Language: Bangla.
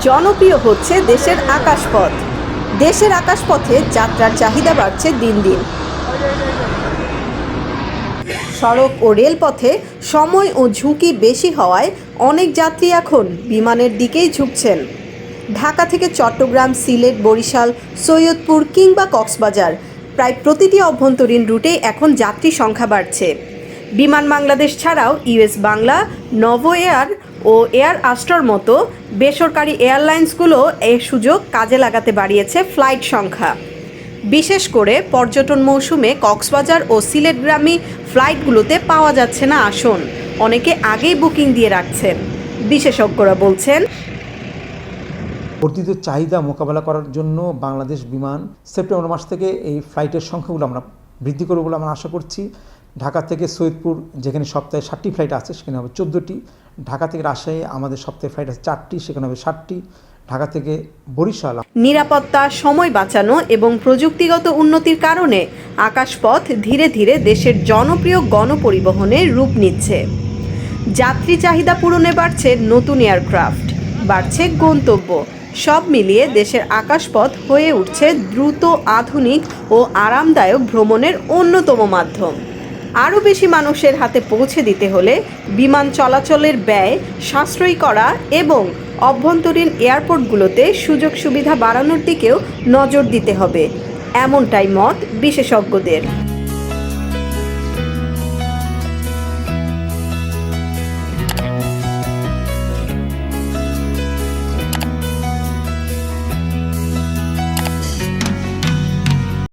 জনপ্রিয় হচ্ছে দেশের আকাশপথ। দেশের আকাশপথে যাত্রার চাহিদা বাড়ছে দিন দিন। সড়ক ও রেলপথে সময় ও ঝুঁকি বেশি হওয়ায় অনেক যাত্রী এখন বিমানের দিকেই ঝুঁকছেন। ঢাকা থেকে চট্টগ্রাম, সিলেট, বরিশাল, সৈয়দপুর কিংবা কক্সবাজার প্রায় প্রতিটি অভ্যন্তরীণ রুটেই এখন যাত্রী সংখ্যা বাড়ছে। বিমান বাংলাদেশ ছাড়াও ইউএস বাংলা, নভো এয়ার ও এয়ার আস্ট্রার মতো বেসরকারি এয়ারলাইন্সগুলো এই সুযোগ কাজে লাগাতে বাড়িয়েছে ফ্লাইট সংখ্যা। বিশেষ করে পর্যটন মৌসুমে কক্সবাজার ও সিলেটগামী ফ্লাইটগুলোতে পাওয়া যাচ্ছে না আসন। অনেকে আগেই বুকিং দিয়ে রাখছেন। বিশেষজ্ঞরা বলছেন, বর্ধিত চাহিদা মোকাবেলা করার জন্য বাংলাদেশ বিমান সেপ্টেম্বর মাস থেকে এই ফ্লাইটের সংখ্যাগুলো আমরা বৃদ্ধি করব বলে আমরা আশা করছি। ঢাকা থেকে সৈয়দপুর, যেখানে সপ্তাহে 7টি ফ্লাইট আছে, সেখানে হবে 14টি। ঢাকা থেকে রাজশাহী আমাদের সপ্তাহে ফ্লাইট আছে 4টি, সেখানে হবে 7টি। ঢাকা থেকে বরিশাল। নিরাপত্তা, সময় বাঁচানো এবং প্রযুক্তিগত উন্নতির কারণে আকাশপথ ধীরে ধীরে দেশের জনপ্রিয় গণপরিবহনের রূপ নিচ্ছে। যাত্রী চাহিদা পূরণে বাড়ছে নতুন এয়ারক্রাফট, বাড়ছে গন্তব্য। সব মিলিয়ে দেশের আকাশপথ হয়ে উঠছে দ্রুত, আধুনিক ও আরামদায়ক ভ্রমণের অন্যতম মাধ্যম। আরও বেশি মানুষের হাতে পৌঁছে দিতে হলে বিমান চলাচলের ব্যয় সাশ্রয়ী করা এবং অভ্যন্তরীণ এয়ারপোর্টগুলোতে সুযোগ সুবিধা বাড়ানোর দিকেও নজর দিতে হবে, এমনটাই মত বিশেষজ্ঞদের।